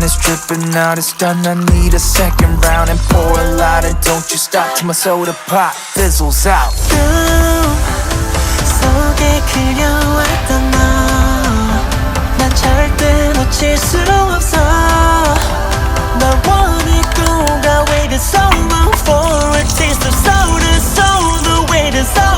is dripping out, it's done. I need a second round and pour a lot. And don't you stop till my soda pop fizzles out. 속에 그려왔던 너, 난 절대 놓칠 수 없어. 널 원했고 I waited so long for a taste of soda, so the wait is over.